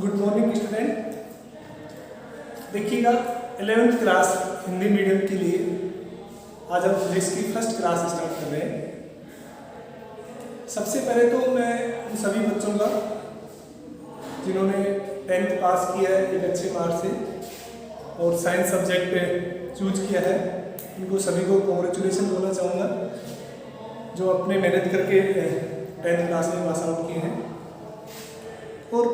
Good morning student. देखिएगा 11th class Hindi medium के लिए आज हम फिजिक्स की फर्स्ट क्लास स्टार्ट कर रहे हैं। सबसे पहले तो मैं उन सभी बच्चों का जिन्होंने 10th पास किया है एक अच्छे मार्क्स से और साइंस सब्जेक्ट पे चूज किया है, उनको सभी को कॉन्ग्रेचुलेसन बोलना चाहूँगा जो अपने मेहनत करके 10th क्लास में पास आउट किए हैं। और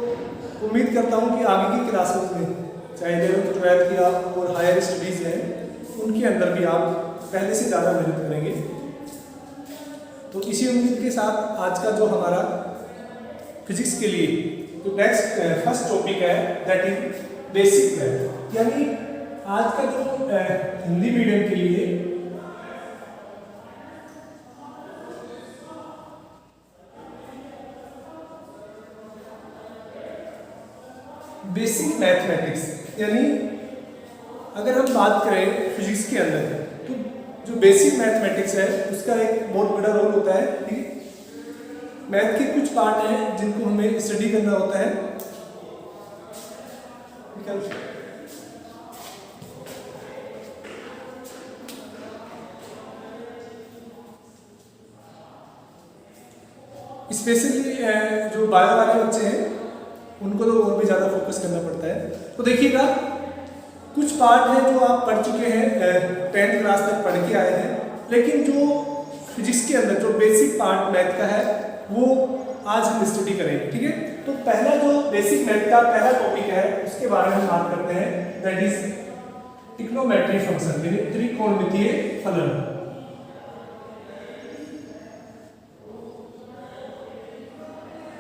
उम्मीद करता हूँ कि आगे की क्लासेस में चाहे 11th 12th की आप और हायर स्टडीज़ हैं उनके अंदर भी आप पहले से ज़्यादा मेहनत करेंगे। तो इसी उम्मीद के साथ आज का जो हमारा फिजिक्स के लिए जो नेक्स्ट फर्स्ट टॉपिक है दैट इज बेसिक मैथ, यानी आज का जो हिंदी मीडियम के लिए बेसिक मैथमेटिक्स, यानी अगर हम बात करें फिजिक्स के अंदर तो जो बेसिक मैथमेटिक्स है उसका एक बहुत बड़ा रोल होता है। ठीक है, मैथ के कुछ पार्ट हैं जिनको हमें स्टडी करना होता है। स्पेशली जो बायो वाले बच्चे हैं उनको तो और भी ज़्यादा फोकस करना पड़ता है। तो देखिएगा कुछ पार्ट हैं जो आप पढ़ चुके हैं, 10th क्लास तक पढ़ के आए हैं, लेकिन जो फिजिक्स के अंदर जो बेसिक पार्ट मैथ का है वो आज हम स्टडी करेंगे। ठीक है, तो पहला जो बेसिक मैथ का पहला टॉपिक है उसके बारे में बात करते हैं, दैट इज ट्रिग्नोमेट्री फंक्शन, यानी त्रिकोणमितीय फलन।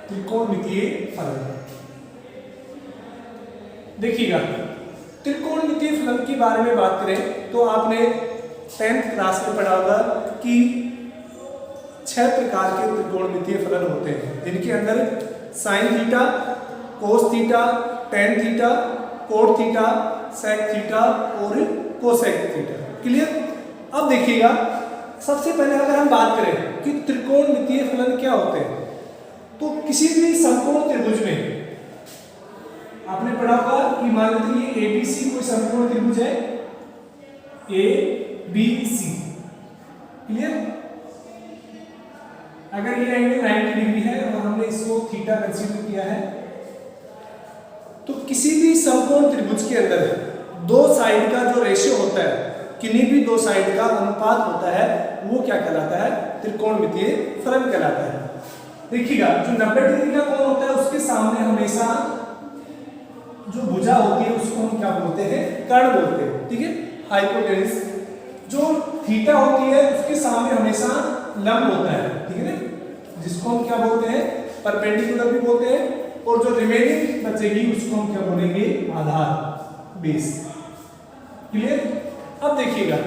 त्रिकोणमितीय फलन देखिएगा, त्रिकोणमितीय फलन के बारे में बात करें तो आपने 10th क्लास में पढ़ा होगा कि 6 प्रकार के त्रिकोणमितीय फलन होते हैं जिनके अंदर sine theta, cos theta, tan theta, cot theta, sec theta और कोसेक थीटा। क्लियर? अब देखिएगा सबसे पहले अगर हम बात करें कि त्रिकोणमितीय फलन क्या होते हैं तो किसी भी समकोण त्रिभुज में आपने पढ़ा होगा कि मान लीजिए ABC कोई समकोण त्रिभुज है ABC। क्लियर? अगर ये एंगल 90 डिग्री है और हमने इसको थीटा कंसीडर किया है तो किसी भी समकोण त्रिभुज के अंदर दो साइड का जो रेशियो होता है, किन्हीं भी दो साइड का अनुपात होता है, वो क्या कहलाता है? त्रिकोणमितीय फलन कहलाता है। देखिएगा जो 90 डिग्री का कोण होता है उसके सामने हमेशा जो भुजा होती है उसको हम क्या बोलते हैं? कर्ण बोलते हैं। ठीक है, हाइपोटेनस। जो थीटा होती है उसके सामने हमेशा लंब होता है, ठीक है ना, जिसको हम क्या बोलते हैं? परपेंडिकुलर भी बोलते हैं। और जो रिमेनिंग बचेगी उसको हम क्या बोलेंगे? आधार, बेस। क्लियर? अब देखिएगा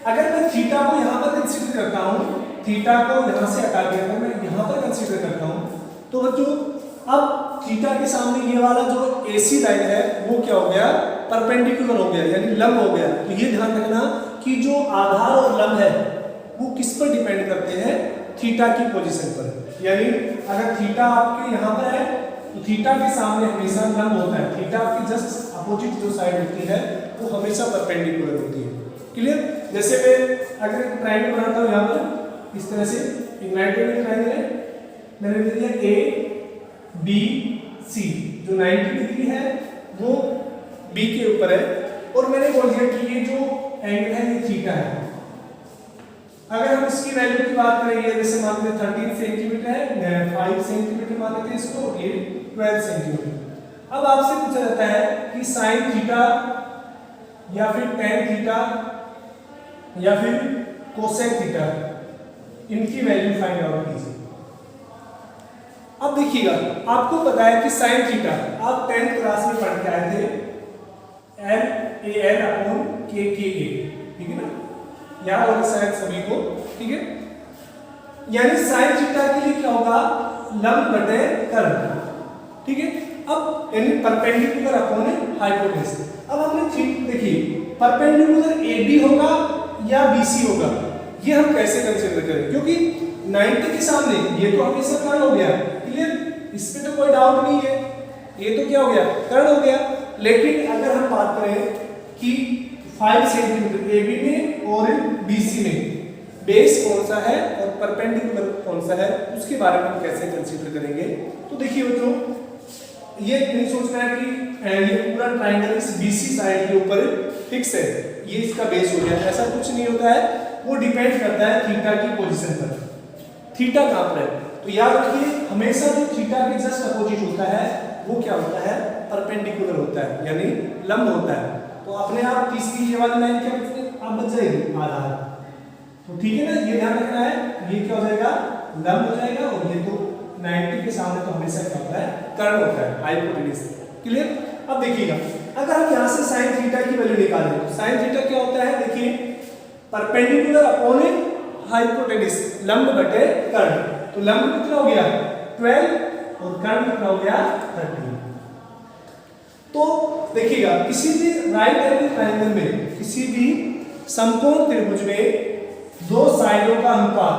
अगर मैं थीटा को यहां पर कंसीडर करता हूं, थीटा को यहां से हटा के अगर मैं यहां पर कंसीडर करता हूं तो जो अब थीटा के सामने ये वाला जो AC लाइन है वो क्या हो गया? परपेंडिकुलर हो गया, यानी लंब हो गया। तो ये ध्यान रखना कि जो आधार और लंब है वो किस पर डिपेंड करते हैं? थीटा की पोजीशन पर। यानी अगर थीटा आपके यहाँ पर है तो थीटा के सामने हमेशा लंब होता है, थीटा आपकी जस्ट अपोजिट जो साइड होती है वो हमेशा परपेंडिकुलर होती है। क्लियर? जैसे मैं अगर एक ट्रायंगल बनाता हूँ यहाँ पर इस तरह से, एक राइट एंगल ट्रायंगल है, मैंने दे दिया ABC, जो 90 डिग्री है वो B के ऊपर है और मैंने बोल दिया कि ये जो एंगल है ये थीटा है। अगर हम इसकी वैल्यू की बात करेंगे, जैसे मान लीजिए 13 सेंटीमीटर है, 5 सेंटीमीटर मान लेते हैं इसको, ये 12 सेंटीमीटर। अब आपसे पूछा जाता है कि साइन थीटा या फिर टेन थीटा या फिर कोसेक थीटा, इनकी वैल्यू फाइंड आउट कीजिए। अब देखिएगा आपको पता है कि साइन थीटा आप 10th क्लास में पढ़ के आए थे, LAN/KKA, ठीक है ना, याद होगा शायद सभी को। ठीक है, यानी साइन थीटा के लिए क्या होगा? लंब बटे कर्ण। ठीक है, अब यानी परपेंडिकुलर अपॉन हाइपोटेनस। अब हमने देखिए परपेंडिकुलर AB होगा या BC होगा, ये हम कैसे कंसीडर करें? क्योंकि 90 के सामने ये तो हमेशा कर्ण हो गया। क्लियर? इस पे तो कोई डाउट नहीं है। ये तो क्या हो गया, कर्ण हो गया। लेकिन अगर हम बात करें कि 5 सेंटीमीटर ए बी में और बी सी में बेस कौन सा है और परपेंडिकुलर कौन सा है, उसके बारे में हम कैसे कंसीडर करेंगे। तो देखिए बच्चों, ये नहीं सोचना है कि ये पूरा ट्रायंगल इस बीसी साइड के ऊपर फिक्स है, ये इसका बेस हो गया, ऐसा कुछ नहीं होता है। वो डिपेंड करता है थीटा की पोजीशन पर, थीटा कहाँ पर है। तो याद रखिए हमेशा जो थीटा के जस्ट अपोजिट होता है वो क्या होता है, परपेंडिकुलर होता है, यानी लंब होता है। तो अपने आप तीसरी ये वाली लाइन क्या आप बच जाएगी, आधार। तो ठीक है ना, ये ध्यान रखना है, ये क्या हो जाएगा, लंब हो जाएगा, और ये तो 90 के सामने तो हमेशा क्या होता है, कर्ण होता है, हाइपोटेन्यूज। क्लियर। अब देखिएगा, अगर हम यहाँ से साइन थीटा की वैल्यू निकालें तो साइन थीटा क्या होता है, देखिए परपेंडिकुलर अपॉन हाइपोटेन्यूज, लंब बटे कर्ण। तो लंब कितना हो गया 12 और कर्ण कितना हो गया 13। तो देखिएगा किसी भी राइट एंगल ट्रायंगल में, किसी भी समकोण त्रिभुज में दो साइडों का अनुपात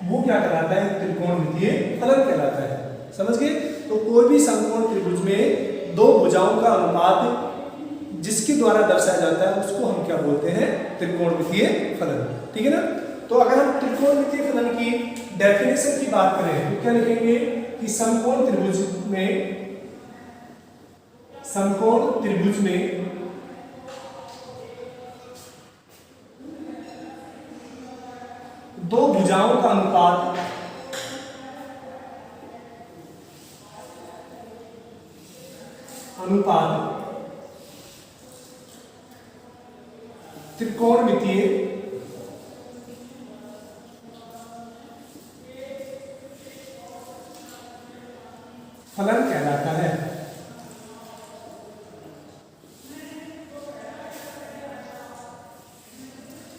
वो क्या कहलाता है, त्रिकोणमितीय फलन कहलाता है। समझ गए। तो कोई भी समकोण त्रिभुज में दो भुजाओं का अनुपात जिसके द्वारा दर्शाया जाता है उसको हम क्या बोलते हैं, त्रिकोणमितीय फलन। ठीक है ना। तो अगर हम त्रिकोणमितीय फलन की डेफिनेशन की बात करें तो क्या लिखेंगे कि समकोण त्रिभुज में दो भुजाओं का अनुपात त्रिकोणमितीय फलन कहलाता है।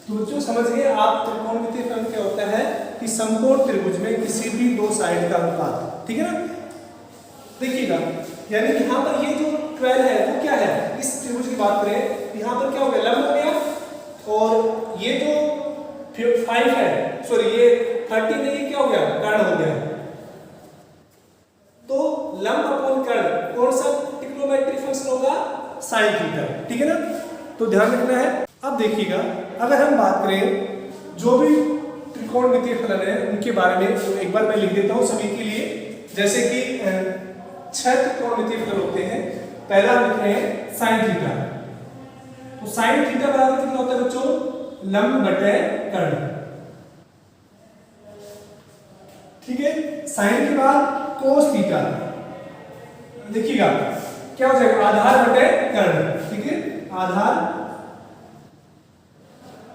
तो बच्चों समझ गए आप, त्रिकोणमितीय फलन क्या होता है कि समकोण त्रिभुज में किसी भी दो साइड का अनुपात। ठीक है ना। देखिएगा, यानी यहाँ पर ये जो 12 है वो क्या है, इस त्रिभुज की बात करें यहाँ पर क्या हो गया, लंब हो गया, और ये जो 5 है, सॉरी ये 13 है, ये क्या हो गया, कर्ण हो गया। तो लंब अपॉन कर्ण कौन सा ट्रिग्नोमेट्रिक फंक्शन होगा, साइन थीटा। ठीक है ना। तो ध्यान रखना है। अब देखिएगा, अगर हम बात करें जो भी त्रिकोणमितीय फलन है उनके बारे में, तो एक बार मैं लिख देता हूं सभी के लिए। जैसे कि 6 त्रिकोणमितीय फलन होते हैं। पहला लिख रहे हैं साइन थीटा। तो साइन थीटा बराबर कितना होता है बच्चों, लंब बटे कर्ण। ठीक है। साइन के बाद कोस थीटा, देखिएगा क्या हो जाएगा, आधार बटे कर्ण। ठीक है, आधार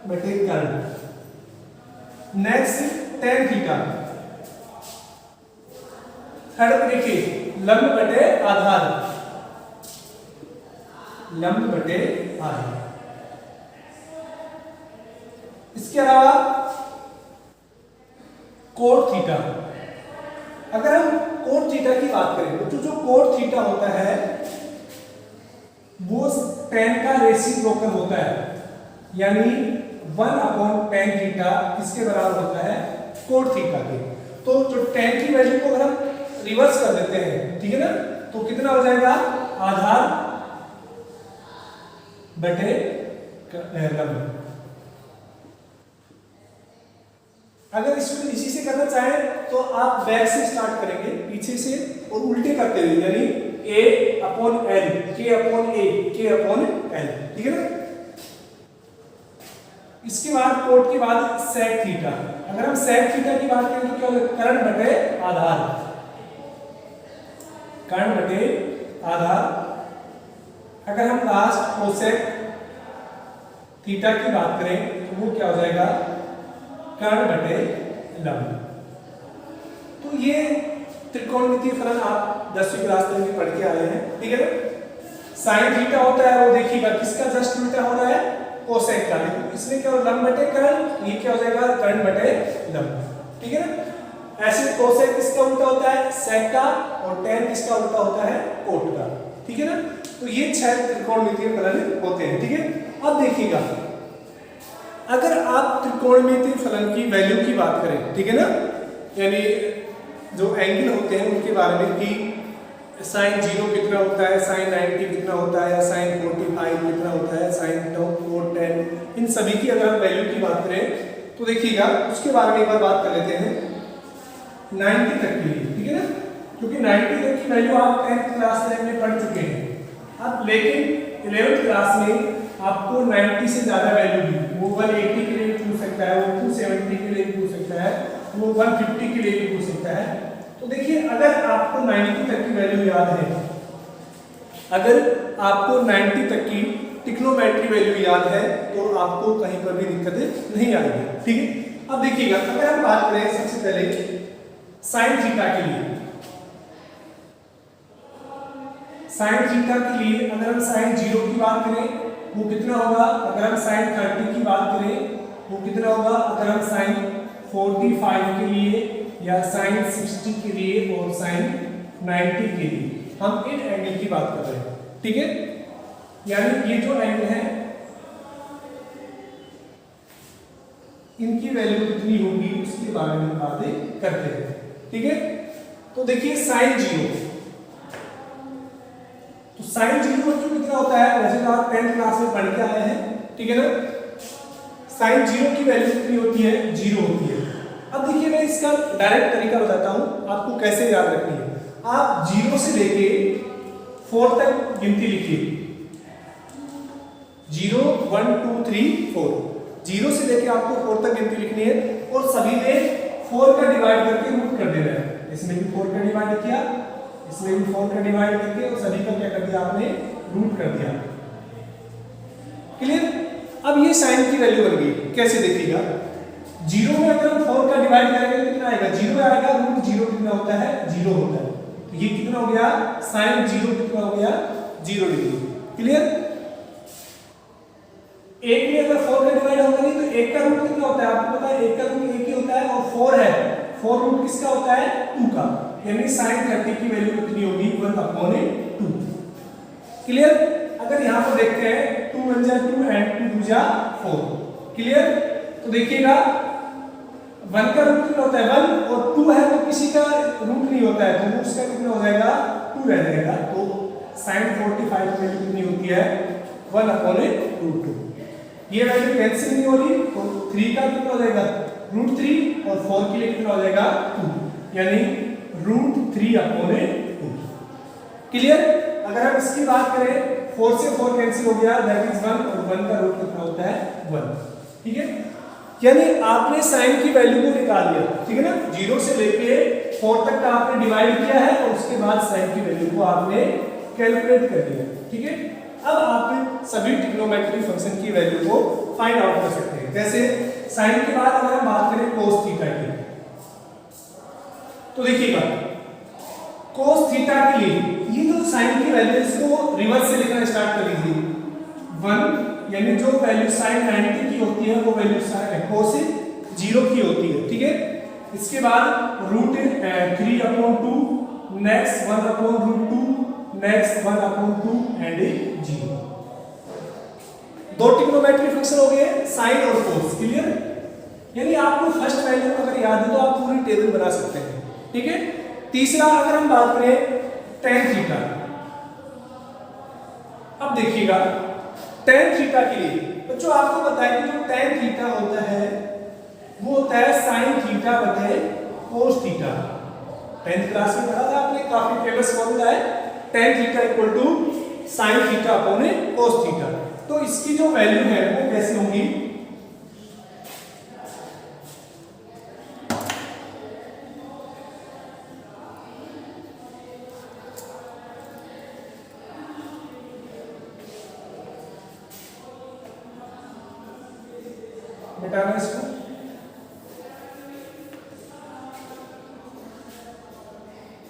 बटे कर्ण। नेक्स्ट टेन थीटा, थर्ड देखिए लंब बटे आधार, लंब बटे आधार। इसके अलावा कोट थीटा। अगर हम कोट थीटा की बात करें तो जो कोट थीटा होता है वो tan का रेसिप्रोकल होता है, यानी 1/tan थीटा किसके बराबर होता है, कोट थीटा के। तो जो tan की वैल्यू को अगर हम रिवर्स कर देते हैं, ठीक है ना, तो कितना हो जाएगा, आधार बटे लंब। अगर इसको इसी से करना चाहें तो आप बैक से स्टार्ट करेंगे, पीछे से, और उल्टे करते हुए, यानी A/L, K/A, K/L। ठीक है ना। इसके बाद कोट के बाद सेक थीटा। अगर हम सेक थीटा की बात करें तो क्या होगा, कर्ण बटे आधार, कर्ण बटे आधार। अगर हम लास्ट कोसेक थीटा की बात करें तो वो क्या हो जाएगा, कर्ण बटे लंब। तो ये त्रिकोणमितीय फलन आप 10वीं क्लास में पढ़ के आए हैं। ठीक है ना। साइन थीटा होता है वो देखिएगा किसका जस्ट उल्टा हो रहा है, कोसेक का। इसमें क्या हो, लंब बटे कर्ण, ये क्या हो जाएगा, कर्ण बटे लंब। ठीक है ना। ऐसे कोसेक किसका उल्टा होता है, सेक का, और tan किसका उल्टा होता है, कोट का। ठीक है ना। तो ये 6 त्रिकोणमितीय फलन होते हैं। ठीक है। अब देखिएगा, अगर आप त्रिकोणमितीय फलन की वैल्यू की बात करें, ठीक है ना, यानी जो एंगल होते हैं उनके बारे में कि साइन 0 कितना होता है, साइन 90 कितना होता है, साइन 45 कितना होता है, साइन 10, इन सभी की अगर हम वैल्यू की बात करें तो देखिएगा उसके बारे में एक बार बात कर लेते हैं 90 तक के लिए, ठीक है ना, क्योंकि 90 तक की वैल्यू आप 10th क्लास में पढ़ चुके हैं। अब लेकिन 11th क्लास में आपको 90 से ज़्यादा वैल्यू भी, वो 180 के लिए भी पूछ सकता है, वो 270 के लिए भी पूछ सकता है, वो 150 के लिए भी पूछ सकता है। तो देखिए अगर आपको 90 तक की वैल्यू याद है, अगर आपको 90 तक की ट्रिग्नोमेट्री वैल्यू याद है तो आपको कहीं पर भी दिक्कतें नहीं आएगी, ठीक है। अब देखिएगा अगर हम बात करें सबसे पहले साइन थीटा के लिए, साइन थीटा के लिए अगर हम साइन 0 की बात करें वो कितना होगा, अगर हम साइन 30 की बात करें वो कितना होगा, अगर हम साइन 45 के लिए या साइन 60 के लिए और साइन 90 के लिए हम इन एंगल की बात कर रहे हैं, ठीक है। यानी ये जो एंगल है इनकी वैल्यू कितनी होगी उसके बारे में बातें करते हैं, ठीक है। तो देखिए साइन 0, तो साइन 0 मतलब कितना होता है, वैसे तो आप 10th क्लास में पढ़ के आए हैं, ठीक है ना। साइन 0 की वैल्यू कितनी होती है, 0 होती है। अब देखिए मैं इसका डायरेक्ट तरीका बताता हूं आपको कैसे याद रखनी है। आप 0 से लेके 4 तक गिनती लिखिए, 0 1 2 3 4, 0 से लेके आपको 4 तक गिनती लिखनी है और सभी में 4 का डिवाइड करके रूट कर देना है। इसमें भी 4 का डिवाइड किया, इसमें भी 4 का डिवाइड करके और सभी का क्या कर दिया आपने, रूट कर दिया। क्लियर। अब ये साइन की वैल्यू बन गई, कैसे देखिएगा, 0 में अगर हम 4 का डिवाइड करेंगे तो कितना आएगा, 0 आएगा, रूट 0 कितना होता है, 0 होता है। तो ये कितना हो गया, साइन 0 कितना हो गया, 0 डिग्री। क्लियर। एक में अगर 4 का डिवाइड होगा नहीं तो एक का रूट कितना होता है, आपको पता है एक का रूट एक ही होता है और 4 है, 4 रूट किसका होता है, 2 का। यानी साइन 30 की वैल्यू कितनी होगी, 1/2। क्लियर। अगर यहां पर देखते हैं 2 1 जा 2 एंड 2 2 जा 4। क्लियर। तो देखिएगा 1 का रूट कितना होता है, 1, और 2 है वो किसी का रूट नहीं होता है तो उसका कितना हो जाएगा, 2 रह जाएगा। तो साइन 45 की वैल्यू कितनी होती है, 1/√2। ये वैल्यू कैंसिल नहीं हो रही तो 3 का कितना हो जाएगा, √3 और 4 के लिए कितना हो जाएगा, 2, यानी √3/2। क्लियर। अगर हम इसकी बात करें 4 से 4 कैंसिल हो गया, दैट इज 1, और 1 का रूट कितना होता है, 1, ठीक है। यानी आपने साइन की वैल्यू को निकाल लिया, ठीक है ना, 0 से लेके 4 तक का आपने डिवाइड किया है और उसके बाद साइन की वैल्यू को आपने कैलकुलेट कर लिया, ठीक है। अब आप सभी ट्रिग्नोमेट्री फंक्शन की वैल्यू को फाइंड आउट कर सकते हैं। जैसे साइन के बाद अगर हम बात करें कोस थीटा की, तो देखिएगा कोस थीटा के लिए ये जो साइन की वैल्यू इसको रिवर्स से लिखना स्टार्ट कर लीजिए। 1 यानी जो वैल्यू साइन 90 की होती है वो वैल्यू कोस 0 की होती है, ठीक है। इसके बाद √3/2, नेक्स्ट 1/√2, नेक्स्ट 1/2 एंड 0। दो ट्रिग्नोमेट्री फंक्शन हो गए, साइन और कोस। क्लियर। यानी आपको फर्स्ट वैल्यू अगर याद है तो आप पूरी टेबल बना सकते हैं, ठीक है। तीसरा अगर हम बात करें tan थीटा, अब देखिएगा tan थीटा के लिए बच्चों आपको पता है कि जो tan थीटा होता है वो होता है sin थीटा बटे cos थीटा। 10th क्लास में पढ़ा था आपने, काफी फेमस फॉर्मूला है, tan theta = sin theta upon cos theta. तो इसकी जो वैल्यू है वो कैसे होगी, मिटाना इसको,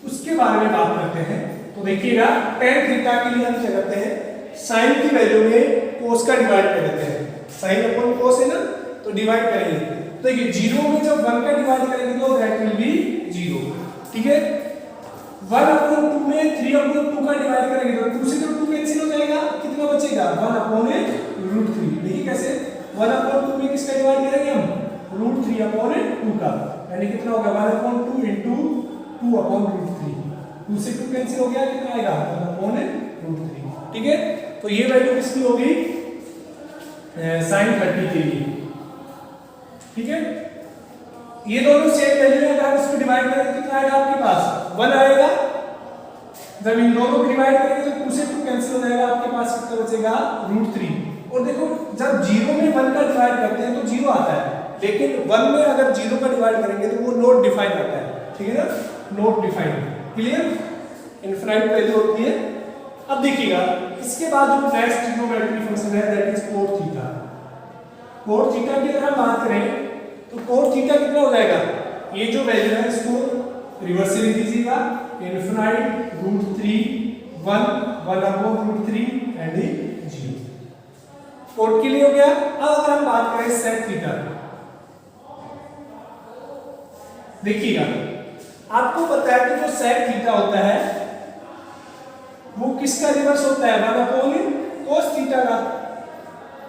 उसके बारे में बात करते हैं। तो देखिएगा tan थीटा के लिए हम क्या करते हैं, साइन की वैल्यू में कोस का डिवाइड कर देते हैं, साइन अपॉन कोस है ना, तो डिवाइड करेंगे। तो देखिए 0 में जब 1 का डिवाइड करेंगे तो दैट विल बी 0, ठीक है। 1/2 में 3/2 का डिवाइड करेंगे तो 2 से तो 2 कैंसिल हो जाएगा, कितना बचेगा, 1/√3। देखिए कैसे 1/2 में किसका डिवाइड करेंगे हम, √3/2 का, यानी कितना होगा 1/2 × 2/√3, 2 से 2 कैंसिल हो गया, कितना आएगा 1/√3। ठीक है, तो ये वैल्यू किसकी होगी, sin 30 के लिए। ठीक है, ये दोनों सेम वैल्यू है, अगर हम इसको डिवाइड करें तो कितना आएगा आपके पास 1 आएगा। जब इन दोनों को डिवाइड करेंगे तो 2 से 2 कैंसिल हो जाएगा, आपके पास कितना बचेगा √3। और देखो जब 0 में 1 का डिवाइड करते हैं तो 0 आता है, लेकिन 1 में अगर 0 का डिवाइड करेंगे तो वो नॉट डिफाइंड आता है। ठीक है ना, not defined. Clear, infinite value होती है। अब देखिएगा इसके बाद जो नेक्स्ट ट्रिग्नोमेट्री फंक्शन है that is cot theta. cot theta की अगर हम बात करें तो cot थीटा कितना हो जाएगा, ये जो वैल्यू है इसको रिवर्स से लिख दीजिएगा, इनफिनिट √3 1 1/√3 एंड 0। cot के लिए हो गया। अब अगर हम बात करें sec थीटा, देखिएगा आपको पता है कि जो sec थीटा होता है वो किसका रिवर्स होता है, 1/cos थीटा का।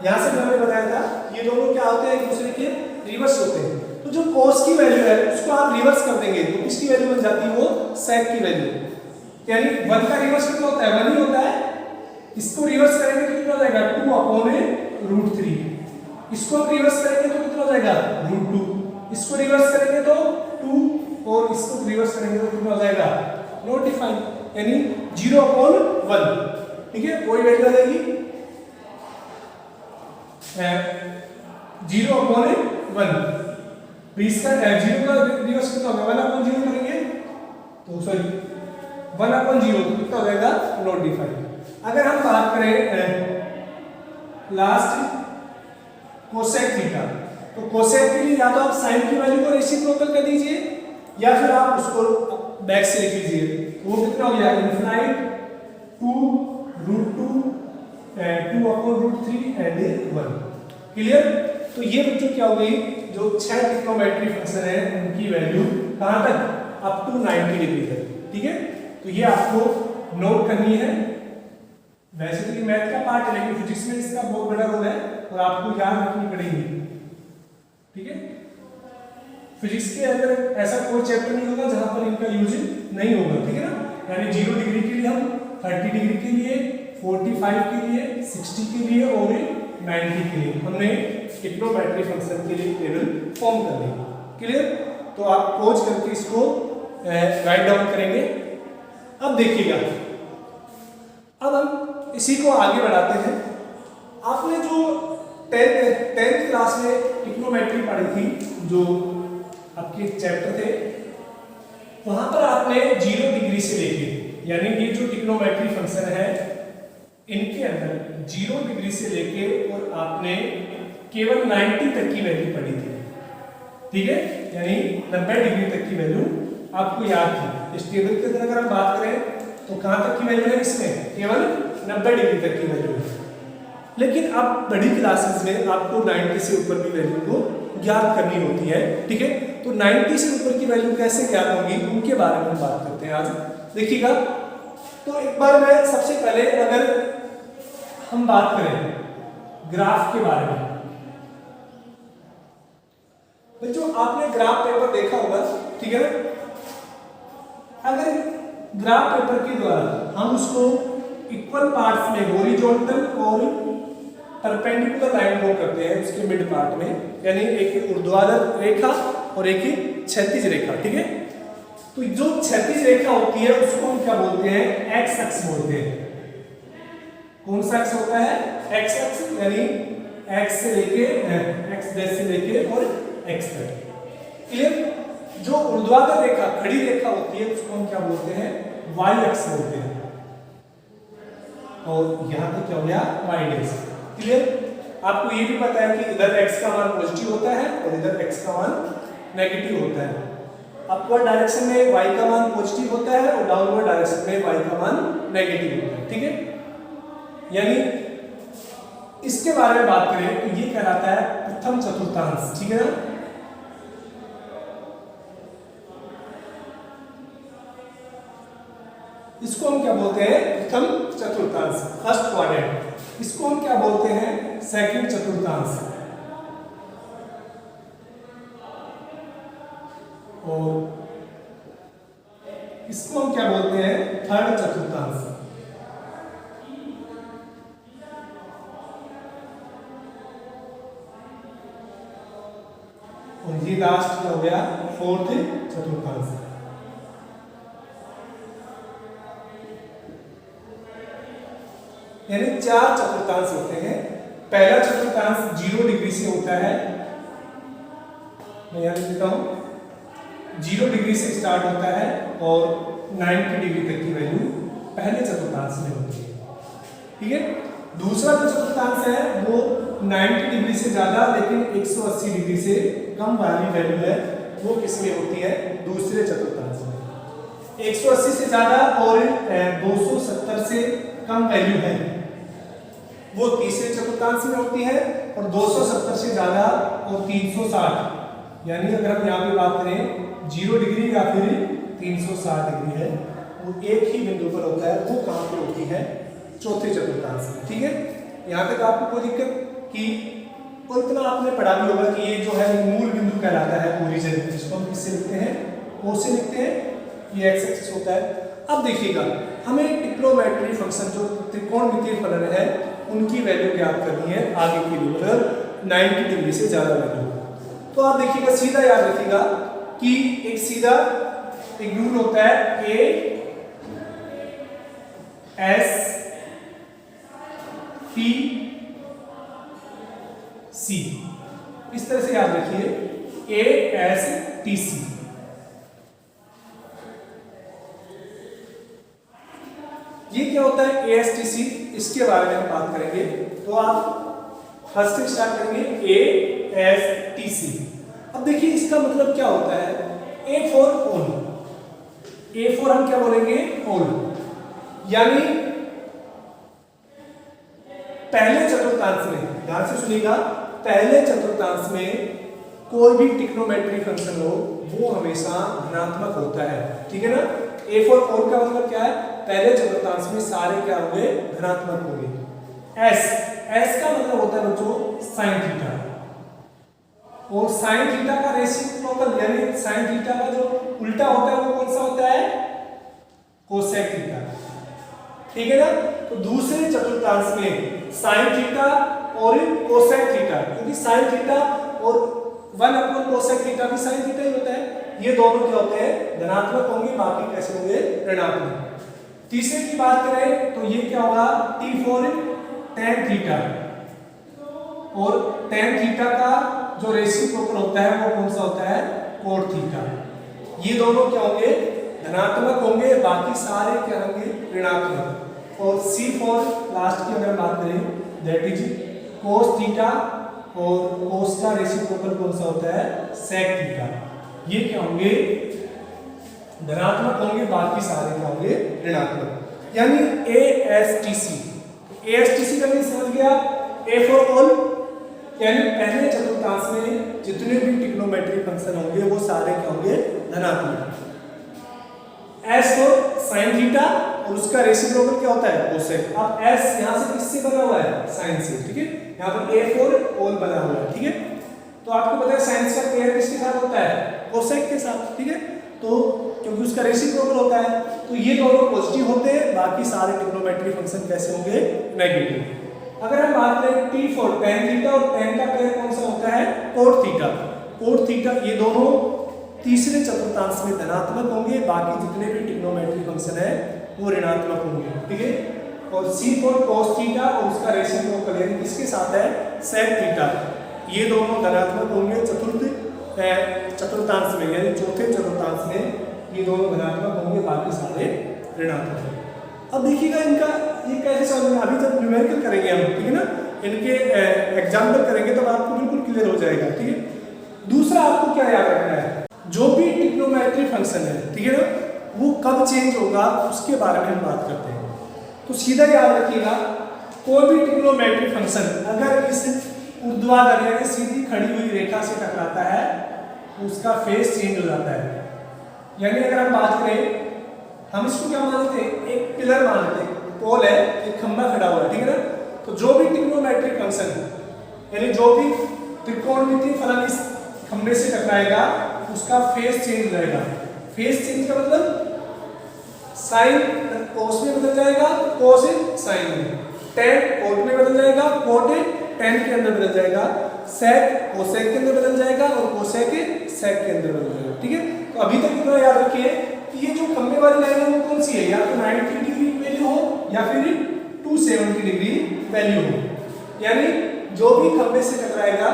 यहां से मैंने बताया था ये दोनों क्या होते हैं, एक दूसरे के रिवर्स होते हैं। तो जो cos की वैल्यू है उसको आप रिवर्स कर देंगे तो किसकी वैल्यू बन जाती है, वो sec की वैल्यू। यानी 1 का रिवर्स कितना होता है, 1 ही होता है। इसको रिवर्स करेंगे तो कितना हो जाएगा 2/√3। इसको हम रिवर्स करेंगे तो कितना हो जाएगा √2। इसको रिवर्स करेंगे तो 2 और इसको रिवर्स करेंगे तो कितना हो जाएगा नॉट डिफाइंड, यानी 0/1। ठीक है, कोई वैल्यू आ जाएगी 0/1। इसका 0 का रिवर्स कितना होगा 1/0 करेंगे तो सॉरी 1/0 तो कितना हो जाएगा नॉट डिफाइंड। अगर हम बात करें लास्ट कोसेक थीटा, तो कोसेक के लिए या तो आप साइन की वैल्यू को रेसिप्रोकल कर दीजिए या फिर आप उसको बैक से लिख लीजिए। वो कितना हो गया इनफिनिट 2√2 2/√3 एंड 1। क्लियर, तो ये बच्चों क्या हो गई, जो 6 ट्रिग्नोमेट्री फंक्शन है उनकी वैल्यू कहां तक, अप टू 90 डिग्री तक। ठीक है, तो ये आपको नोट करनी है। वैसे तो ये मैथ का पार्ट है लेकिन फिजिक्स में इसका बहुत बड़ा रोल है और आपको याद रखनी पड़ेगी। ठीक है, फिजिक्स के अंदर ऐसा कोई चैप्टर नहीं होगा जहां पर इनका यूज नहीं होगा। ठीक है ना, यानी 0 डिग्री के लिए हम 30 डिग्री के लिए 45 के लिए 60 के लिए और 90 के लिए हमने ट्रिग्नोमेट्री फंक्शन के लिए टेबल फॉर्म कर ली। क्लियर, तो आप पॉज करके इसको राइट डाउन करेंगे। अब देखिएगा, अब हम इसी को आगे बढ़ाते हैं। आपने जो 10th क्लास में ट्रिग्नोमेट्री पढ़ी थी, जो आपके चैप्टर थे, वहां पर आपने 0 डिग्री से लेके, यानी ये जो ट्रिग्नोमेट्री फंक्शन है इनके अंदर 0 डिग्री से लेके और आपने केवल 90 तक की वैल्यू पढ़ी थी। ठीक है, यानी 90 डिग्री तक की वैल्यू आपको याद थी। इस टेबल के अंदर अगर हम बात करें तो कहां तक की वैल्यू है, इसमें केवल 90 डिग्री तक की वैल्यू है। लेकिन अब बड़ी क्लासेस में आपको 90 से ऊपर की वैल्यू को ज्ञात करनी होती है। ठीक है, तो 90 से ऊपर की वैल्यू कैसे ज्ञात होगी उनके बारे में बात करते हैं आज। देखिएगा, तो एक बार मैं सबसे पहले अगर हम बात करें ग्राफ के बारे में, बच्चों आपने ग्राफ पेपर देखा होगा। ठीक है, अगर ग्राफ पेपर के द्वारा हम उसको इक्वल पार्ट्स में हॉरिजॉन्टल और परपेंडिकुलर लाइन ड्रॉ करते हैं उसके मिड पार्ट में, यानी एक ऊर्ध्वाधर रेखा और एक क्षैतिज रेखा। ठीक है, तो जो क्षैतिज रेखा होती है उसको हम क्या बोलते हैं, एक्स अक्ष बोलते हैं। कौन सा अक्ष होता है, एक्स अक्ष, यानी एक्स से लेके एक्स डैश से लेके और एक्स तक। क्लियर, जो ऊर्ध्वाधर रेखा खड़ी रेखा होती है उसको हम क्या बोलते हैं, वाई अक्ष बोलते हैं। और यहां तक क्या हो गया वाई डैश। क्लियर, आपको ये भी पता है कि इधर x का मान पॉजिटिव होता है और इधर x का मान नेगेटिव होता है। अपवर्ड डायरेक्शन में y का मान पॉजिटिव होता है और डाउनवर्ड डायरेक्शन में y का मान नेगेटिव होता है। ठीक है, यानी इसके बारे में बात करें तो ये कहलाता है प्रथम चतुर्थांश। ठीक है ना, इसको हम क्या बोलते हैं, प्रथम चतुर्थांश, फर्स्ट क्वाड्रेंट। इसको हम क्या बोलते हैं, सेकंड चतुर्थांश। और इसको हम क्या बोलते हैं थर्ड चतुर्थांश। और ये लास्ट क्या हो गया, फोर्थ चतुर्थांश। यानी 4 चतुर्थांश होते हैं। पहला चतुर्थांश 0 डिग्री से होता है, मैं यहाँ लिख देता हूं, 0 डिग्री से स्टार्ट होता है और 90 डिग्री तक की वैल्यू पहले चतुर्थांश में होती है। ठीक है। दूसरा जो चतुर्थांश है वो 90 डिग्री से ज्यादा लेकिन 180 डिग्री से कम वाली वैल्यू है, वो किसमें होती है, दूसरे चतुर्थांश में। 180 से ज्यादा और 270 से कम वैल्यू है वो तीसरे चतुर्थांश में होती है, और 270 से ज्यादा और 360, यानी अगर हम यहाँ पे बात करें 0 डिग्री या फिर 360 डिग्री है, वो एक ही बिंदु पर होता है, वो कहाँ पे होती है, चौथे चतुर्थांश में। ठीक है। यहाँ तक आपको कोई दिक्कत कि और इतना आपने पढ़ा भी होगा कि ये जो है मूल बिंदु कहलाता है, ओरिजिन, जिसको हम किससे लिखते हैं, ओ से लिखते हैं, ये एक्स एक्सिस होता है। अब देखिएगा हमें ट्रिग्नोमेट्री फंक्शन जो त्रिकोणमितीय फलन है उनकी वैल्यू ज्ञात करनी है आगे के लिए, मतलब 90 डिग्री से ज्यादा वैल्यू। तो आप देखिएगा, सीधा याद रखिएगा कि एक सीधा एक यून होता है ए एस टी सी, इस तरह से याद रखिए, ए एस टी सी। ये क्या होता है ए एस टी सी, इसके बारे में हम बात करेंगे। तो आप फर्स्ट से स्टार्ट करेंगे, ए एस टी सी। अब देखिए इसका मतलब क्या होता है, A for all, A for हम क्या बोलेंगे, ऑल, यानी पहले चतुर्थांश में, ध्यान से सुनिएगा, पहले चतुर्थांश में कोई भी ट्रिग्नोमेट्री फंक्शन हो वो हमेशा धनात्मक होता है। ठीक है ना। ए फॉर ऑल का मतलब क्या है, पहले चतुर्थांश में सारे क्या होंगे, धनात्मक होंगे। एस, एस का मतलब होता है बच्चों साइन थीटा, और साइन थीटा का रेसिप्रोकल यानी साइन थीटा का जो उल्टा होता है वो कौन सा होता है, कोसेक थीटा। ठीक है ना। तो दूसरे चतुर्थांश में साइन थीटा और कोसेक थीटा, क्योंकि साइन थीटा और 1 कोसेक थीटा भी साइन थीटा ही होता है, ये दोनों क्या होते हैं, धनात्मक होंगे, बाकी कैसे होंगे, ऋणात्मक। तीसरे की बात करें तो ये क्या होगा, टी फॉर tan थीटा, और tan थीटा का जो रेसिप्रोकल होता है वो कौन सा होता है, कोट थीटा। ये दोनों क्या होंगे, धनात्मक होंगे, बाकी सारे क्या होंगे, ऋणात्मक। और सी फॉर लास्ट की अगर बात करें दैट इज कोस थीटा, और कोस का रेसिप्रोकल कौन सा होता है, सेक थीटा। ये क्या होंगे, धनात्मक होंगे, बाकी सारे क्या होंगे, ऋणात्मक। यानी A S T C, A S T C का भी समझ गया, ए फॉर ऑल यानी पहले चतुर्थांश में जितने भी ट्रिग्नोमेट्री फंक्शन होंगे वो सारे क्या होंगे, धनात्मक। एस फॉर साइन थीटा, और उसका रेसिप्रोकल क्या होता है, कोसेक। अब एस यहां से किससे बना हुआ है, साइन से। ठीक है। यहाँ पर ए फॉर ऑल बना हुआ है। ठीक है। तो आपको पता है साइन का पेयर किसके साथ होता है, कोसेक के साथ। ठीक है। तो क्योंकि उसका रेसिप्रोकल होता है तो ये दोनों पॉजिटिव होते हैं, बाकी सारे ट्रिग्नोमेट्री फंक्शन कैसे होंगे, नेगेटिव। अगर हम बात करें टी फॉर tan थीटा, और tan का पेयर कौन सा होता है, कोट थीटा। कोट थीटा, ये दोनों तीसरे चतुर्थांश में धनात्मक होंगे, बाकी जितने भी ट्रिग्नोमेट्री फंक्शन है वो ऋणात्मक होंगे। ठीक है। और सी फॉर cos थीटा, और उसका रेसिप्रोकल यानी किसके साथ है, sec थीटा, ये दोनों धनात्मक होंगे चतुर्थांश में, यानी चौथे चतुर्थांश में ये दोनों धनात्मक होंगे, बाकी सारे ऋणात्मक। अब देखिएगा इनका ये कैसे समझ में, अभी जब न्यूमेरिकल करेंगे हम, ठीक है ना, इनके एग्जाम्पल करेंगे तब आपको बिल्कुल क्लियर हो जाएगा। ठीक है। दूसरा आपको क्या याद रखना है, जो भी ट्रिग्नोमेट्री फंक्शन है, ठीक है ना, वो कब चेंज होगा उसके बारे में हम बात करते हैं। तो सीधा याद रखिएगा, कोई भी ट्रिग्नोमेट्री फंक्शन अगर इस ऊर्ध्वाधर यानी सीधी खड़ी हुई रेखा से टकराता है तो उसका फेस चेंज हो जाता है। यानी अगर हम बात करें, हम इसको क्या मानते हैं, एक पिलर मानते हैं, पोल है, एक खंभा खड़ा हुआ है। ठीक है ना। तो जो भी ट्रिग्नोमेट्री फंक्शन यानी जो भी त्रिकोणमितीय फलन इस खंभे से टकराएगा उसका फेस चेंज हो जाएगा। फेस चेंज का मतलब साइन कोस में बदल जाएगा, कोस साइन में, टेन कोट में बदल जाएगा, कोट टेन के अंदर बदल जाएगा, सेक कोसेक के अंदर बदल जाएगा और कोसेक सेक के अंदर बदल जाएगा। ठीक है, तो अभी तक इतना याद रखिए कि ये जो खंबे वाली लाइन है वो कौन सी है, या तो 90 डिग्री वैल्यू हो या फिर 270 डिग्री वैल्यू हो, यानी जो भी खंबे से टकराएगा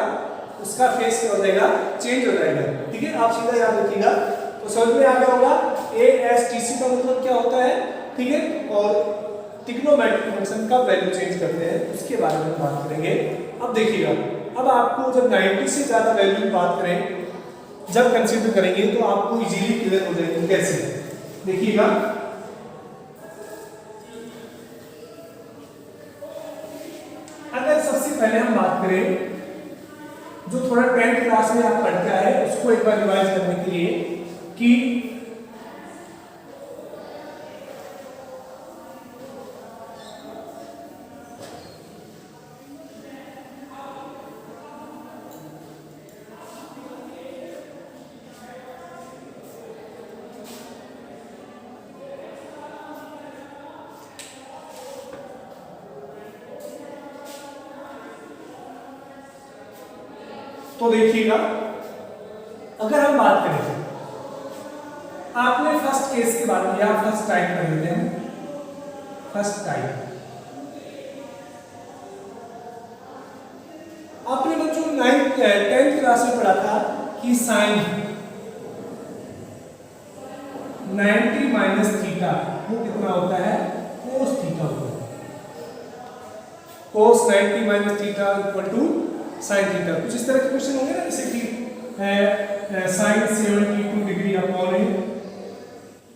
उसका फेस क्या हो जाएगा, चेंज हो जाएगा। ठीक है, आप सीधा याद रखिएगा। तो समझ में आ गया होगा ASTC का मतलब क्या होता है। ठीक है, और ट्रिग्नोमेट्रिक फंक्शन का वैल्यू चेंज करते हैं उसके बारे में बात करेंगे। अब देखिएगा, अब आपको जब 90 से ज्यादा वैल्यू की बात करें, जब कंसीडर करेंगे तो आपको इजीली क्लियर हो जाएगी। कैसे, देखिएगा, अगर सबसे पहले हम बात करें जो थोड़ा 10th क्लास में आप पढ़ के आए उसको एक बार रिवाइज करने के लिए कि तो देखिएगा, अगर हम बात करें, आपने फर्स्ट केस की बात किया, फर्स्ट टाइप कर लेते हैं। फर्स्ट टाइप आपने बच्चों 10th क्लास में पढ़ा था कि साइन 90 माइनस थीटा वो कितना होता है, कोस थीटा होता है। Cos 90 minus theta equal to sine theta. कुछ इस तरह के क्वेश्चन होंगे ना, जैसे कि sine 72 degree upon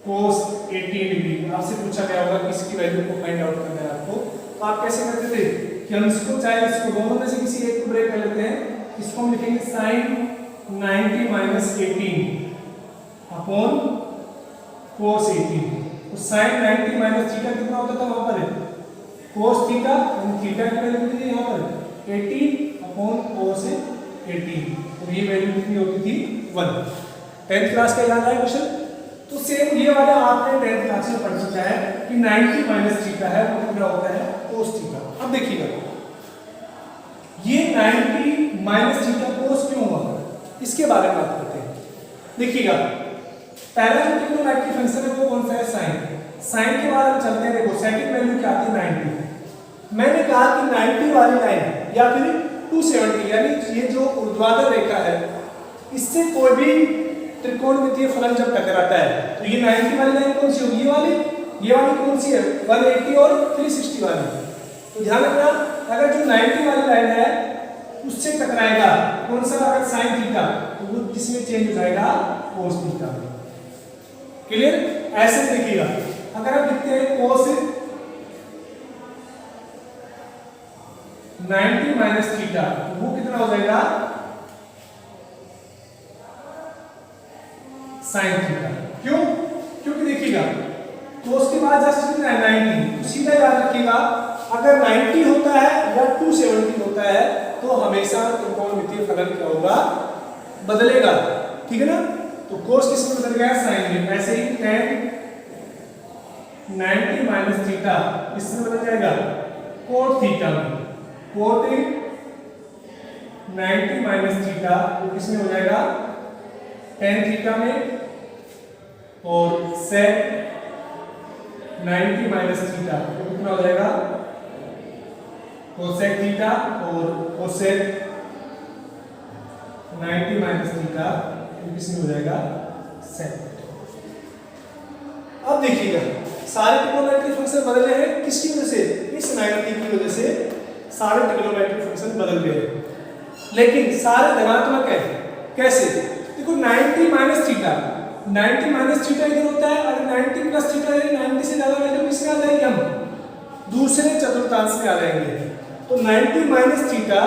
cos 18 degree. आपसे पूछा गया होगा कि इसकी वैल्यू को फाइंड आउट करना है आपको, तो आप कैसे करते थे कि हम इसको चाहे इसको दोनों में से किसी एक को ब्रेक कर लेते हैं। इसको हम लिखेंगे साइन 90 माइनस 18 अपॉन कोस 18। तो साइन 90 माइनस थीटा कितना होता था वहां पर, कोस थीटा, थीटा की वैल्यू कितनी है यहाँ पर 18 अपॉन कोस 18, तो ये वैल्यू कितनी होती थी 1। 10th क्लास का याद आया क्वेश्चन। तो सेम ये वाला आपने 10th क्लास में पढ़ चुका है कि 90 माइनस थीटा है वो कितना होता है, कोस थीटा। अब देखिएगा, ये 90 माइनस थीटा कोस क्यों हुआ, इसके बारे में बात करते हैं। देखिएगा, पहला जो ट्रिग्नोमेट्रिक फंक्शन है वो कौन सा है, साइन। साइन के बाद हम चलते हैं, देखो सेकंड वैल्यू क्या आती है 90। मैंने कहा कि 90 वाली लाइन या फिर 270, यानी ये जो ऊर्ध्वाधर रेखा है इससे कोई भी त्रिकोणमितीय फलन जब टकराता है तो ये 90 वाली लाइन कौन सी होगी, ये वाली कौन सी है 180 और 360 वाली। तो ध्यान रखना, अगर जो 90 वाली लाइन है उससे टकराएगा कौन सा, अगर साइन थीटा, तो वो किसमें चेंज हो जाएगा, कोस थीटा में। क्लियर, ऐसे देखिएगा, अगर हम लिखते हैं कोस 90 माइनस थीटा, वो कितना हो जाएगा, साइन थीटा। क्यों, क्योंकि देखिएगा कोस के बाद जस्ट कितना है 90, तो सीधा याद रखिएगा अगर 90 होता है या 270 होता है तो हमेशा त्रिकोणमितीय फलन क्या होगा, बदलेगा। ठीक है ना, तो कोस किसमें बदल गया, साइन में। ऐसे ही tan 90 माइनस थीटा किसमें बदल जाएगा, कोट थीटा में। कोट 90 माइनस थीटा वो किसमें हो जाएगा, tan थीटा में, और sec 90 माइनस थीटा वो कितना हो जाएगा, cosec थीटा, और cosec 90 माइनस थीटा वो किसमें हो जाएगा, sec। अब देखिएगा, सारे ट्रिग्नोमेट्रिक फंक्शन बदले हैं किसकी वजह से, इस 90 की वजह से सारे ट्रिग्नोमेट्रिक फंक्शन बदल गए, लेकिन सारे धनात्मक है। कैसे, देखो 90 माइनस थीटा, 90 माइनस थीटा इधर होता है, और 90 प्लस थीटा, 90 से ज्यादा वैल्यू किसमें आ जाएगी, हम दूसरे चतुर्थांश में आ जाएंगे। तो 90 माइनस थीटा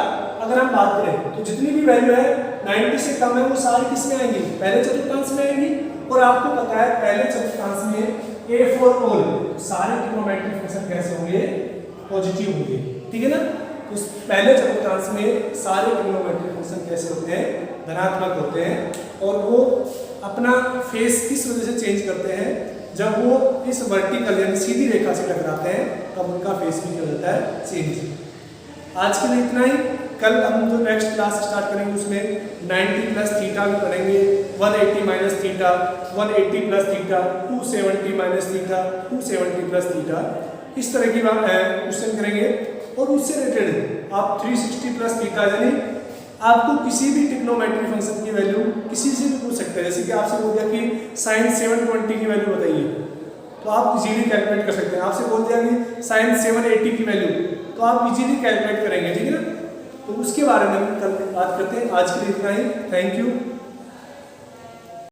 अगर हम बात करें तो जितनी भी वैल्यू है 90 से कम है वो सारी किसमें आएंगी, पहले चतुर्थांश में आएंगी। और आपको पता है पहले चतुर्थांश में a फॉर ऑल, सारे ट्रिग्नोमेट्रिक फंक्शन कैसे होंगे, पॉजिटिव होंगे। ठीक है ना, तो पहले चतुर्थांश में सारे ट्रिग्नोमेट्रिक फंक्शन कैसे होते हैं, धनात्मक होते हैं। और वो अपना फेस किस वजह से चेंज करते हैं, जब वो इस वर्टिकल यानी सीधी रेखा से टकराते हैं तब उनका फेस भी क्या होता है, चेंज। आज के लिए इतना ही। कल हम जो नेक्स्ट क्लास स्टार्ट करेंगे उसमें 90 प्लस थीटा भी पढ़ेंगे, 180 minus theta, 180 plus theta, 270 minus theta, 270 plus theta, इस तरह की बात क्वेश्चन करेंगे। और उससे रिलेटेड आप 360 प्लस थीटा यानी आपको किसी भी ट्रिग्नोमेट्री फंक्शन की वैल्यू किसी से भी पूछ सकते हैं। जैसे कि आपसे बोल दिया कि साइन 720 की वैल्यू बताइए, तो आप इजीली कैलकुलेट कर सकते हैं। आपसे बोल दिया कि साइन 780 की वैल्यू, तो आप इजीली कैलकुलेट करेंगे, ठीक है ना। तो उसके बारे में हम कल बात करते हैं। आज के लिए इतना ही। Thank you.